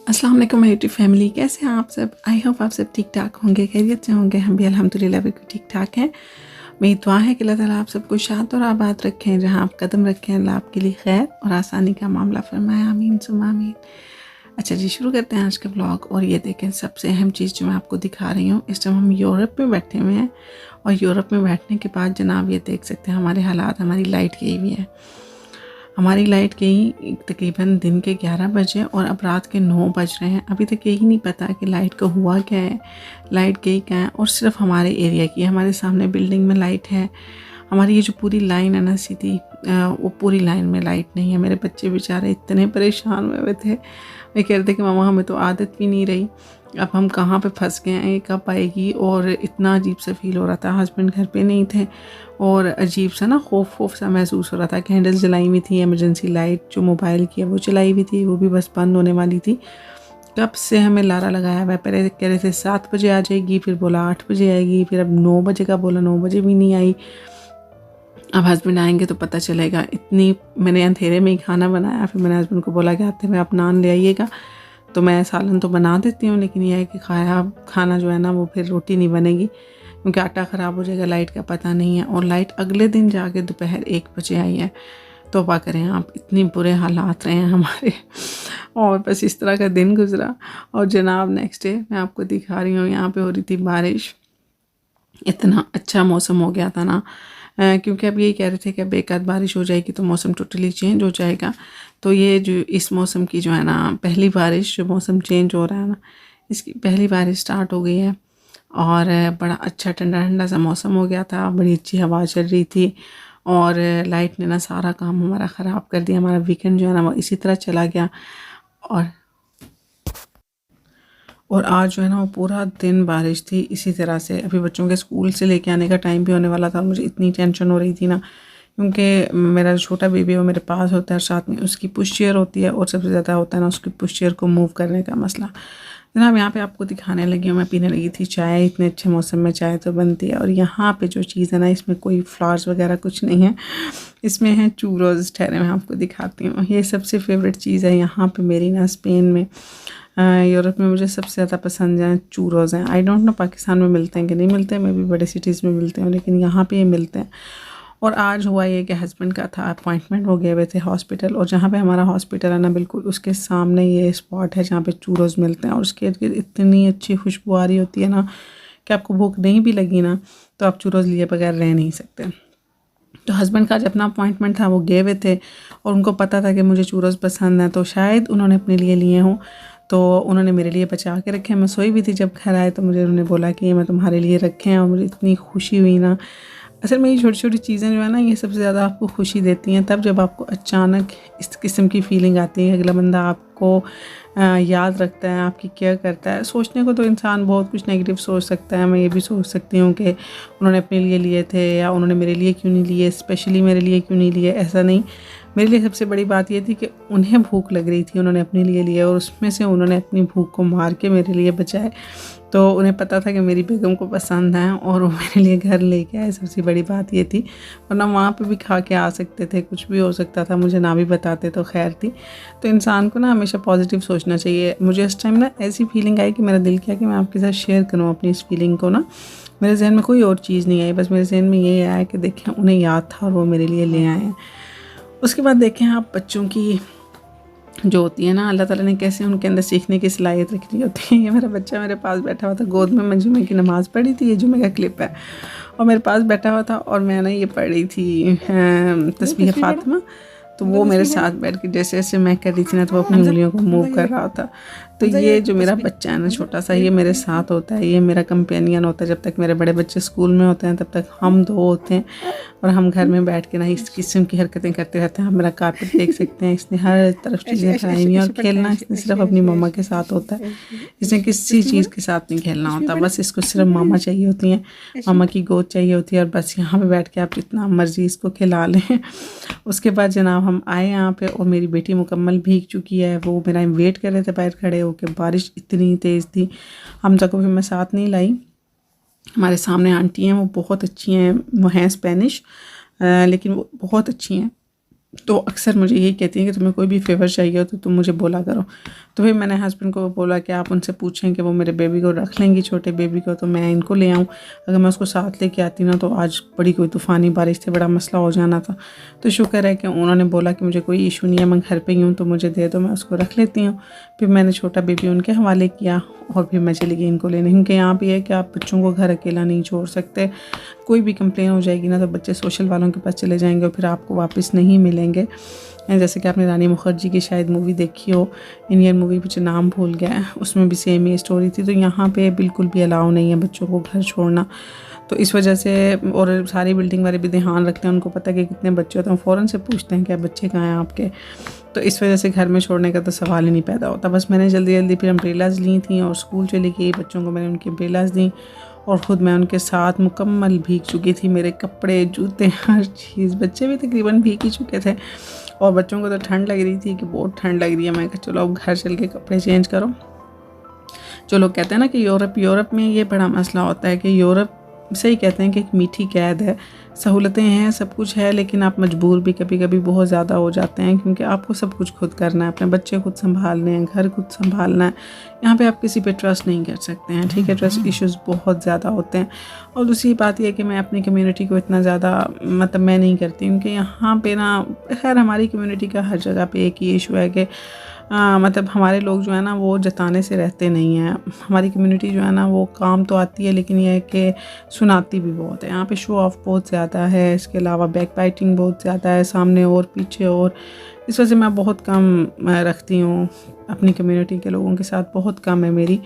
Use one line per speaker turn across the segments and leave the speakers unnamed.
अस्सलाम वालेकुम my YouTube family, कैसे हैं आप सब। आई होप आप सब ठीक ठाक होंगे, खैरियत से होंगे। हम भी अल्हम्दुलिल्लाह बिल्कुल ठीक ठाक हैं। मेरी दुआ है कि अल्लाह ताला आप सबको शाद और आबाद रखें, जहां आप कदम रखें अल्लाह आपके लिए खैर और आसानी का मामला फरमाए, आमीन सुम्मा आमीन। अच्छा जी, शुरू करते हैं आज का ब्लॉग। और ये देखें, सबसे अहम चीज़ जो मैं आपको दिखा रही हूँ, इस टाइम हम यूरोप में बैठे हुए हैं। और यूरोप में बैठने के बाद जनाब ये देख सकते हैं हमारे हालात। हमारी लाइट गई हुई है। हमारी लाइट गई तकरीबन दिन के 11 बजे और अब रात के 9 बज रहे हैं। अभी तक यही नहीं पता कि लाइट का हुआ क्या है, लाइट गई क्या है। और सिर्फ हमारे एरिया की, हमारे सामने बिल्डिंग में लाइट है। हमारी ये जो पूरी लाइन है ना सीधी, वो पूरी लाइन में लाइट नहीं है। मेरे बच्चे बेचारे इतने परेशान हुए थे। वे कह रहे थे कि मामा हमें तो आदत भी नहीं रही, अब हम कहाँ पे फंस गए हैं, कब आएगी। और इतना अजीब सा फील हो रहा था। हस्बैंड घर पे नहीं थे और अजीब सा ना खौफ सा महसूस हो रहा था। कैंडल्स जलाई हुई थी, इमरजेंसी लाइट जो मोबाइल की है वो जलाई हुई थी, वो भी बस बंद होने वाली थी। कब से हमें लारा लगाया हुआ है। पहले कह रहे थे 7 बजे आ जाएगी, फिर बोला 8 बजे आएगी, फिर अब 9 बजे का बोला, 9 बजे भी नहीं आई। अब हस्बैंड आएंगे तो पता चलेगा। इतनी मैंने अंधेरे में ही खाना बनाया। फिर मैंने हस्बैंड को बोला कि आते हुए आप नान ले आइएगा। तो मैं सालन तो बना देती हूँ, लेकिन यह है कि खाना जो है ना वो फिर रोटी नहीं बनेगी, क्योंकि आटा ख़राब हो जाएगा। लाइट का पता नहीं है। और लाइट अगले दिन जाके दोपहर 1 बजे आई है। तौबा करें आप, इतनी बुरे हालात रहे हैं हमारे। और बस इस तरह का दिन गुजरा। और जनाब नेक्स्ट डे मैं आपको दिखा रही हूँ, यहाँ पे हो रही थी बारिश। इतना अच्छा मौसम हो गया था ना, क्योंकि अब यही कह रहे थे कि अब एक आध बारिश हो जाएगी तो मौसम टोटली चेंज हो जाएगा। तो ये जो इस मौसम की जो है ना पहली बारिश, जो मौसम चेंज हो रहा है ना, इसकी पहली बारिश स्टार्ट हो गई है। और बड़ा अच्छा ठंडा ठंडा सा मौसम हो गया था, बड़ी अच्छी हवा चल रही थी। और लाइट ने ना सारा काम हमारा ख़राब कर दिया। हमारा वीकेंड जो है ना वो इसी तरह चला गया। और आज जो है ना वो पूरा दिन बारिश थी इसी तरह से। अभी बच्चों के स्कूल से लेके आने का टाइम भी होने वाला था। मुझे इतनी टेंशन हो रही थी ना, क्योंकि मेरा जो छोटा बेबी है वो मेरे पास होता है, साथ में उसकी पुश चेयर होती है। और सबसे ज़्यादा होता है ना उसकी पुश चेयर को मूव करने का मसला। जनाब यहाँ पे आपको दिखाने लगी हूँ, मैं पीने लगी थी चाय। इतने अच्छे मौसम में चाय तो बनती है। और यहाँ पे जो चीज़ है ना, इसमें कोई फ्लावर्स वगैरह कुछ नहीं है, इसमें है चूरोज़। ठहरे मैं आपको दिखाती हूँ। ये सबसे फेवरेट चीज़ है यहाँ पे मेरी ना, स्पेन में, यूरोप में मुझे सबसे ज़्यादा पसंद है चूरोज़ हैं। आई डोंट नो पाकिस्तान में मिलते हैं कि नहीं मिलते हैं, मैं भी बड़े सिटीज़ में मिलते हैं, लेकिन यहाँ पे ये मिलते हैं। और आज हुआ ये कि हस्बैंड का था अपॉइंटमेंट, हो गए हुए थे हॉस्पिटल। और जहाँ पे हमारा हॉस्पिटल है ना, बिल्कुल उसके सामने ये स्पॉट है जहाँ पे चूरोज़ मिलते हैं। और उसके इर्द गिर्द इतनी अच्छी खुशबू आ रही होती है ना कि आपको भूख नहीं भी लगी ना तो आप चूरोज़ लिए बगैर रह नहीं सकते। तो हस्बैंड का जब अपना अपॉइंटमेंट था वो गए हुए थे और उनको पता था कि मुझे चूरोज़ पसंद है, तो शायद उन्होंने अपने लिए लिए हों। तो उन्होंने मेरे लिए बचा के रखे। मैं सोई भी थी जब घर आए, तो मुझे उन्होंने बोला कि ये मैं तुम्हारे लिए रखे हैं। और मुझे इतनी खुशी हुई ना। असल में ये छोटी छोटी चीज़ें जो है ना, ये सबसे ज़्यादा आपको खुशी देती हैं तब जब आपको अचानक इस किस्म की फ़ीलिंग आती है। अगला बंदा आपको याद रखता है, आपकी केयर करता है। सोचने को तो इंसान बहुत कुछ नेगेटिव सोच सकता है। मैं ये भी सोच सकती हूँ कि उन्होंने अपने लिए लिए थे, या उन्होंने मेरे लिए क्यों नहीं लिए, स्पेशली मेरे लिए क्यों नहीं लिए। ऐसा नहीं, मेरे लिए सबसे बड़ी बात ये थी कि उन्हें भूख लग रही थी, उन्होंने अपने लिए लिए और उसमें से उन्होंने अपनी भूख को मार के मेरे लिए बचाए। तो उन्हें पता था कि मेरी बेगम को पसंद है और वो मेरे लिए घर लेके आए। सबसे बड़ी बात ये थी, वरना वहाँ पे भी खा के आ सकते थे, कुछ भी हो सकता था, मुझे ना भी बताते तो खैर थी। तो इंसान को ना हमेशा पॉजिटिव सोचना चाहिए। मुझे इस टाइम ना ऐसी फीलिंग आई कि मेरा दिल किया कि मैं आपके साथ शेयर करूँ अपनी इस फीलिंग को ना। मेरे जहन में कोई और चीज़ नहीं आई, बस मेरे जहन में ये आया कि देखें उन्हें याद था और वो मेरे लिए ले आए हैं। उसके बाद देखें आप बच्चों की जो होती है ना, अल्लाह ताला ने कैसे उनके अंदर सीखने की सलाहियत रखी होती है। ये मेरा बच्चा मेरे पास बैठा हुआ था गोद में, मैं जुमे की नमाज़ पढ़ी थी, ये जुमे का क्लिप है। और मेरे पास बैठा हुआ था और मैंने ये पढ़ रही थी तस्बीह फातिमा। तो वो मेरे साथ बैठ के जैसे जैसे मैं कर रही थी ना, तो वो अपनी उंगलियों को मूव कर रहा था। तो ये जो मेरा बच्चा है ना छोटा सा, ये मेरे साथ होता है, ये मेरा कंपेनियन होता है। जब तक मेरे बड़े बच्चे स्कूल में होते हैं तब तक हम दो होते हैं और हम घर में बैठ के ना इस किस्म की हरकतें करते रहते हैं। आप मेरा कारपेट देख सकते हैं, इसने हर तरफ चीज़ें फैलाई हुई हैं। और खेलना इसने सिर्फ अपनी मम्मा के साथ होता है, इसने किसी चीज़ के साथ नहीं खेलना होता। बस इसको सिर्फ मामा चाहिए होती हैं, मामा की गोद चाहिए होती है, और बस यहाँ पे बैठ के आप जितना मर्जी इसको खिला लें। उसके बाद जनाब हम आए यहाँ पे और मेरी बेटी मुकम्मल भीग चुकी है। वो मेरा वेट कर रहे थे बाहर खड़े होकर, बारिश इतनी तेज़ थी। हमजा को भी मैं साथ नहीं लाई। हमारे सामने आंटी हैं, वो बहुत अच्छी हैं, वो हैं स्पेनिश, लेकिन वो बहुत अच्छी हैं। तो अक्सर मुझे यही कहती हैं कि तुम्हें कोई भी फ़ेवर चाहिए हो तो तुम मुझे बोला करो। तो फिर मैंने हस्बैंड को बोला कि आप उनसे पूछें कि वो मेरे बेबी को रख लेंगी, छोटे बेबी को, तो मैं इनको ले आऊँ। अगर मैं उसको साथ लेके आती ना तो आज बड़ी कोई तूफ़ानी बारिश थी, बड़ा मसला हो जाना था। तो शुक्र है कि उन्होंने बोला कि मुझे कोई इशू नहीं है, मैं घर पे ही हूँ तो मुझे दे दो, मैं उसको रख लेती हूँ। फिर मैंने छोटा बेबी उनके हवाले किया और फिर मैं चली गई इनको लेने, क्योंकि यहाँ पे है कि आप बच्चों को घर अकेला नहीं छोड़ सकते। कोई भी कंप्लेन हो जाएगी ना तो बच्चे सोशल वालों के पास चले जाएंगे और फिर आपको वापस नहीं मिलेंगे। जैसे कि आपने रानी मुखर्जी की शायद मूवी देखी हो, इंडियन मूवी, मुझे नाम भूल गया है, उसमें भी सेम ये स्टोरी थी। तो यहाँ पे बिल्कुल भी अलाउ नहीं है बच्चों को घर छोड़ना। तो इस वजह से, और सारी बिल्डिंग वाले भी ध्यान रखते हैं, उनको पता है कि कितने बच्चे होते हैं, फ़ौरन से पूछते हैं कि बच्चे कहाँ हैं आपके। तो इस वजह से घर में छोड़ने का तो सवाल ही नहीं पैदा होता। बस मैंने जल्दी जल्दी फिर अम्ब्रेलाज़ ली थी और स्कूल चली गई, बच्चों को मैंने उनकी अम्ब्रेलाज़ दी और ख़ुद मैं उनके साथ मुकम्मल भीग चुकी थी, मेरे कपड़े, जूते, हर चीज़। बच्चे भी तकरीबन भीग ही चुके थे और बच्चों को तो ठंड लग रही थी कि बहुत ठंड लग रही है। मैं कहा चलो अब घर चल के कपड़े चेंज करो। जो लोग कहते हैं ना कि यूरोप में ये बड़ा मसला होता है कि यूरोप सही कहते हैं कि एक मीठी कैद है, सहूलतें हैं, सब कुछ है, लेकिन आप मजबूर भी कभी कभी बहुत ज़्यादा हो जाते हैं, क्योंकि आपको सब कुछ खुद करना है, अपने बच्चे खुद संभालने हैं, घर खुद संभालना है। यहाँ पे आप किसी पे ट्रस्ट नहीं कर सकते हैं, ठीक है। ट्रस्ट इश्यूज़ बहुत ज़्यादा होते हैं। और दूसरी बात यह है कि मैं अपनी कम्युनिटी को इतना ज़्यादा मतलब मैं नहीं करती, क्योंकि यहाँ पे ना, खैर हमारी कम्युनिटी का हर जगह पे एक ही इशू है कि मतलब हमारे लोग जो है ना वो जताने से रहते नहीं हैं। हमारी कम्युनिटी जो है ना वो काम तो आती है, लेकिन ये है कि सुनाती भी बहुत है। यहाँ पे शो ऑफ बहुत ज़्यादा है, इसके अलावा बैक बाइटिंग बहुत ज़्यादा है, सामने और पीछे और। इस वजह से मैं बहुत कम रखती हूँ अपनी कम्युनिटी के लोगों के साथ, बहुत कम है मेरी।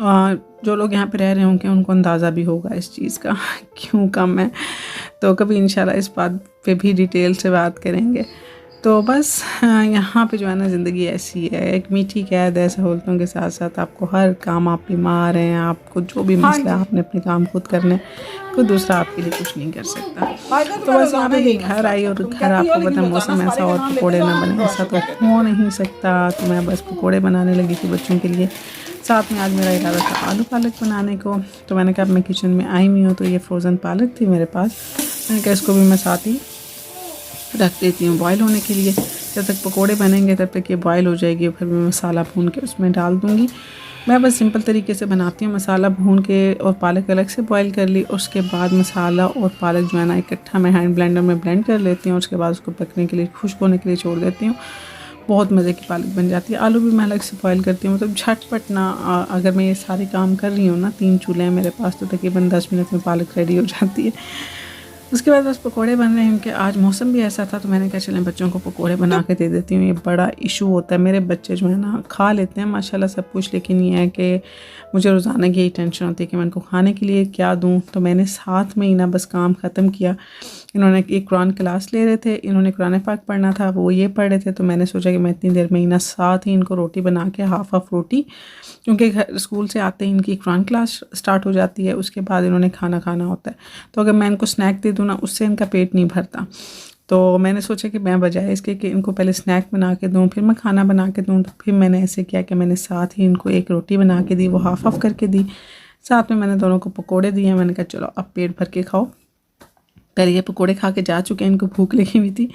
जो लोग यहाँ पे रह रहे होंगे उनको अंदाज़ा भी होगा इस चीज़ का क्यों कम है। तो कभी इंशाल्लाह इस बात पे भी डिटेल से बात करेंगे। तो बस यहाँ पे जो है ना ज़िंदगी ऐसी है, एक मीठी कैद है, सहूलतों के साथ साथ आपको हर काम, आप बीमार हैं, आपको जो भी मसला है, आपने अपने काम खुद करने, कोई दूसरा आपके लिए कुछ नहीं कर सकता। तो बस यहाँ पे भी घर आई और घर आपको पता मौसम ऐसा और पकौड़े ना बने ऐसा तो हो नहीं सकता। तो मैं बस पकौड़े बनाने लगी थी बच्चों के लिए। साथ में आज मेरा इरादा था आलू पालक बनाने को। तो मैंने कहा अब मैं किचन में आई हुई हूँ तो ये फ्रोज़न पालक थी मेरे पास, मैंने कहा इसको भी मैं साथ ही रख देती हूँ बॉयल होने के लिए। जब तक पकोड़े बनेंगे तब तक ये बॉयल हो जाएगी, फिर मैं मसाला भून के उसमें डाल दूँगी। मैं बस सिंपल तरीके से बनाती हूँ, मसाला भून के और पालक अलग से बॉयल कर ली, उसके बाद मसाला और पालक जो है ना इकट्ठा मैं हैंड ब्लेंडर में ब्लेंड कर लेती हूँ। उसके बाद उसको पकने के लिए, खुश्क होने के लिए छोड़ देती हूँ। बहुत मज़े की पालक बन जाती है। आलू भी मैं अलग से बॉयल करती हूँ, मतलब झटपट ना। अगर मैं ये सारे काम कर रही हूँ ना, 3 चूल्हे हैं मेरे पास, तो तकरीबन 10 मिनट में पालक रेडी हो जाती है। उसके बाद बस पकोड़े बन रहे हैं कि आज मौसम भी ऐसा था तो मैंने कहा चलें बच्चों को पकोड़े बना के दे देती हूँ। ये बड़ा इशू होता है, मेरे बच्चे जो है ना खा लेते हैं माशाल्लाह सब कुछ, लेकिन ये है कि मुझे रोज़ाना की यही टेंशन होती है कि मैं इनको खाने के लिए क्या दूँ। तो मैंने साथ में ही ना बस काम ख़त्म किया। इन्होंने एक कुरान क्लास ले रहे थे, इन्होंने कुरान पाक पढ़ना था, वो ये पढ़ रहे थे। तो मैंने सोचा कि मैं इतनी देर में ही ना साथ ही इनको रोटी बना के हाफ़ रोटी, क्योंकि स्कूल से आते ही इनकी कुरान क्लास स्टार्ट हो जाती है, उसके बाद इन्होंने खाना खाना होता है। तो अगर मैं इनको स्नैक दे दूँ ना उससे इनका पेट नहीं भरता। तो मैंने सोचा कि मैं बजाय इसके कि इनको पहले स्नैक बना के दूँ फिर मैं खाना बना के दूँ, तो फिर मैंने ऐसे किया कि मैंने साथ ही इनको एक रोटी बना के दी, वो हाफ़ करके दी। साथ में मैंने दोनों को पकोड़े दिए। मैंने कहा चलो अब पेट भर के खाओ। पहले ये पकोड़े खा के जा चुके हैं, इनको भूख लगी हुई थी।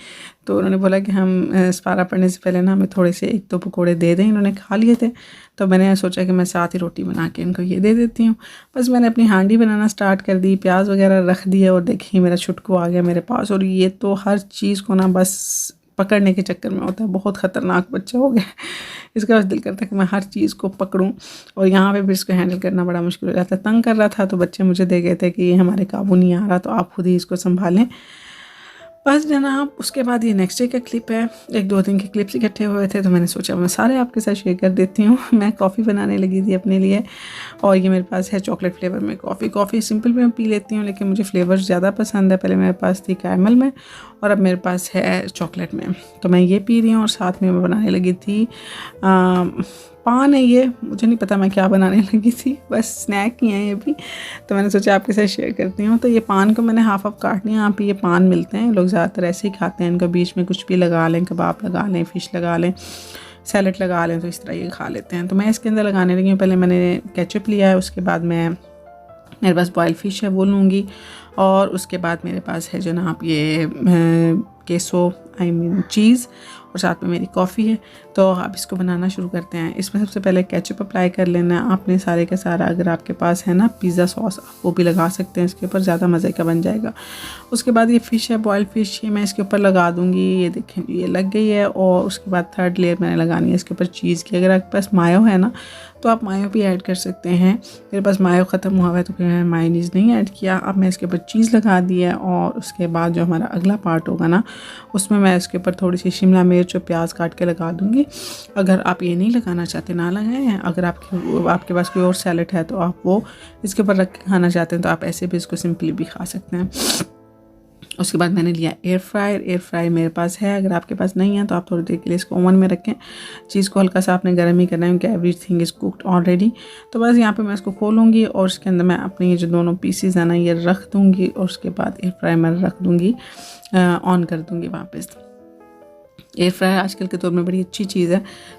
तो उन्होंने बोला कि हम सपारा पढ़ने से पहले ना हमें थोड़े से 1-2 पकोड़े दे दें। इन्होंने खा लिए थे तो मैंने सोचा कि मैं साथ ही रोटी बना के इनको ये दे देती हूँ। बस मैंने अपनी हांडी बनाना स्टार्ट कर दी, प्याज वगैरह रख दिए और देखिए मेरा छुटकू आ गया मेरे पास। और ये तो हर चीज़ को ना बस पकड़ने के चक्कर में होता है, बहुत ख़तरनाक बच्चा हो गया। इसका बस दिल करता है कि मैं हर चीज़ को पकड़ूं, और यहाँ पे भी इसको हैंडल करना बड़ा मुश्किल हो जाता है। तंग कर रहा था तो बच्चे मुझे दे गए थे कि ये हमारे काबू नहीं आ रहा, तो आप खुद ही इसको संभालें। बस जनाब उसके बाद ये नेक्स्ट डे का क्लिप है। 1-2 दिन के क्लिप्स इकट्ठे हुए थे तो मैंने सोचा मैं सारे आपके साथ शेयर कर देती हूँ। मैं कॉफ़ी बनाने लगी थी अपने लिए, और ये मेरे पास है चॉकलेट फ्लेवर में कॉफ़ी। कॉफ़ी सिंपल में पी लेती हूँ, लेकिन मुझे फ्लेवर्स ज़्यादा पसंद है। पहले मेरे पास थी कैरमल में और अब मेरे पास है चॉकलेट में, तो मैं ये पी रही हूँ। और साथ में मैं बनाने लगी थी पान है ये, मुझे नहीं पता मैं क्या बनाने लगी थी, बस स्नैक ही हैं ये भी, तो मैंने सोचा आपके साथ शेयर करती हूँ। तो ये पान को मैंने हाफ़ काट लिया। यहाँ पे ये पान मिलते हैं, लोग ज़्यादातर ऐसे ही खाते हैं, इनका बीच में कुछ भी लगा लें, कबाब लगा लें, फ़िश लगा लें, सैलड लगा लें, तो इस तरह ये खा लेते हैं। तो मैं इसके अंदर लगाने लगी हूँ। पहले मैंने केचप लिया है, उसके बाद मेरे पास बॉयल फ़िश है वो लूँगी, और उसके बाद मेरे पास है जनाब ये केसो चीज़, और साथ में मेरी कॉफ़ी है। तो आप इसको बनाना शुरू करते हैं। इसमें सबसे पहले केचप अप्लाई कर लेना है आपने सारे का सारा। अगर आपके पास है ना पिज़्ज़ा सॉस, आप वो भी लगा सकते हैं इसके ऊपर, ज़्यादा मज़े का बन जाएगा। उसके बाद ये फ़िश है, बॉइल्ड फ़िश, ये मैं इसके ऊपर लगा दूँगी। ये देखें ये लग गई है। और उसके बाद थर्ड लेयर मैंने लगानी है इसके ऊपर चीज़ की। अगर आपके पास मायो है ना तो आप मायो भी ऐड कर सकते हैं। मेरे पास मायो ख़त्म हुआ है तो फिर मैंने मायोनीज़ नहीं ऐड किया। अब मैं इसके ऊपर चीज़ लगा दी है। और उसके बाद जो हमारा अगला पार्ट होगा ना, उसमें मैं इसके ऊपर थोड़ी सी शिमला मिर्च और प्याज काट के लगा दूँगी। अगर आप ये नहीं लगाना चाहते ना लगाएं। अगर आपके पास कोई और सैलेड है तो आप वो इसके ऊपर रख के खाना चाहते हैं तो आप ऐसे भी इसको सिंपली भी खा सकते हैं। उसके बाद मैंने लिया एयर फ्रायर मेरे पास है। अगर आपके पास नहीं है तो आप थोड़ी देर के लिए इसको ओवन में रखें। चीज़ को हल्का सा आपने गर्म ही करना है क्योंकि एवरीथिंग इज़ कुक्ड ऑलरेडी। तो बस यहाँ पे मैं इसको खोलूँगी और उसके अंदर मैं अपने ये जो दोनों पीसीज है ना ये रख दूँगी। और उसके बाद एयर फ्रायर में रख दूँगी, ऑन कर दूँगी वापस। एयर फ्रायर आजकल के दौर में बड़ी अच्छी चीज़ है।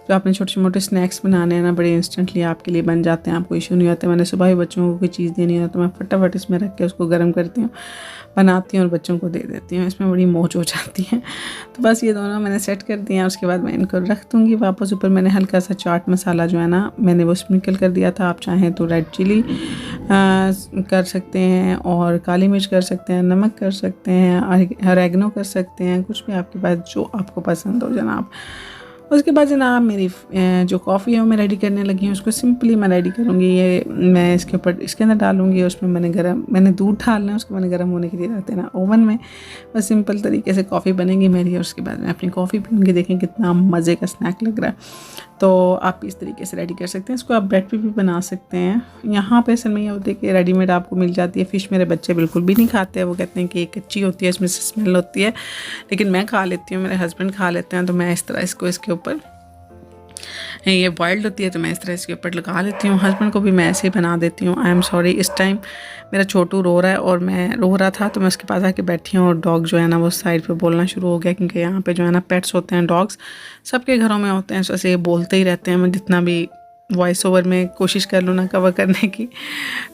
जो आपने छोटे मोटे स्नैक्स बनाने हैं ना, बड़े इंस्टेंटली आपके लिए बन जाते हैं, आपको इशू नहीं होता। मैंने सुबह ही बच्चों को कोई चीज़ देनी है तो मैं फटाफट इसमें रख के उसको गर्म करती हूँ, बनाती हूँ और बच्चों को दे देती हूँ। इसमें बड़ी मौज हो जाती है। तो बस ये दोनों मैंने सेट कर दिए हैं। उसके बाद मैं इनको रख दूँगी वापस। ऊपर मैंने हल्का सा चाट मसाला जो है ना मैंने वो स्प्रिंकल कर दिया था। आप चाहें तो रेड चिली कर सकते हैं और काली मिर्च कर सकते हैं, नमक कर सकते हैं, ऑरिगेनो कर सकते हैं, कुछ भी आपके पास जो आपको पसंद हो जनाब। उसके बाद जनाब मेरी जो कॉफ़ी है वो मैं रेडी करने लगी हूँ। उसको सिंपली मैं रेडी करूँगी। ये मैं इसके ऊपर इसके अंदर डालूँगी। उसमें मैंने दूध डालना है, उसको मैंने गर्म होने के लिए रख देना ओवन में। बस सिंपल तरीके से कॉफ़ी बनेगी मेरी। और उसके बाद मैं अपनी कॉफ़ी पीऊँगी। देखें कितना मज़े का स्नैक लग रहा है। तो आप इस तरीके से रेडी कर सकते हैं। इसको आप ब्रेड पे भी बना सकते हैं। यहाँ पे असल में ये होती है कि रेडीमेड आपको मिल जाती है फ़िश। मेरे बच्चे बिल्कुल भी नहीं खाते हैं, वो कहते हैं कि ये कच्ची होती है, इसमें से स्मेल होती है। लेकिन मैं खा लेती हूँ, मेरे हस्बैंड खा लेते हैं। तो मैं इस तरह इसको इसके ऊपर, ये बॉइल्ड होती है तो मैं इस तरह इसके ऊपर लगा लेती हूँ। हस्बैंड को भी मैं ऐसे ही बना देती हूँ। आई एम सॉरी, इस टाइम मेरा छोटू रो रहा है और मैं रो रहा था तो मैं उसके पास आके बैठी हूँ। और डॉग जो है ना वो साइड पे बोलना शुरू हो गया, क्योंकि यहाँ पे जो है ना पेट्स होते हैं, डॉग्स सबके घरों में होते हैं, ऐसे बोलते ही रहते हैं। मैं जितना भी वॉइस ओवर में कोशिश कर लूँ ना कवर करने की,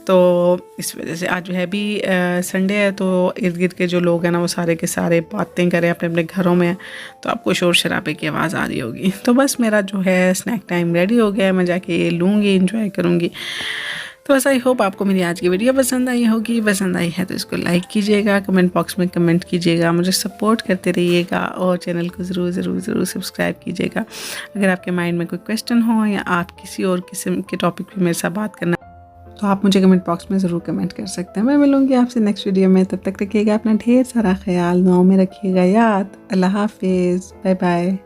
तो इस वजह से आज जो है भी संडे है तो इर्द गिर्द के जो लोग हैं ना वो सारे के सारे बातें करें, अपने अपने घरों में, तो आपको शोर शराबे की आवाज़ आ रही होगी। तो बस मेरा जो है स्नैक टाइम रेडी हो गया है। मैं जाके ये लूँगी, इंजॉय करूँगी। तो बस आई होप आपको मेरी आज की वीडियो पसंद आई होगी। पसंद आई है तो इसको लाइक कीजिएगा, कमेंट बॉक्स में कमेंट कीजिएगा, मुझे सपोर्ट करते रहिएगा और चैनल को ज़रूर सब्सक्राइब कीजिएगा। अगर आपके माइंड में कोई क्वेश्चन हो या आप किसी और किस्म के टॉपिक पे मेरे साथ बात करना तो आप मुझे कमेंट बॉक्स में ज़रूर कमेंट कर सकते हैं। मैं मिलूँगी आपसे नेक्स्ट वीडियो में। तब तक रखिएगा अपना ढेर सारा ख्याल, दुआओं में रखिएगा याद। अल्लाह हाफिज़, बाय बाय।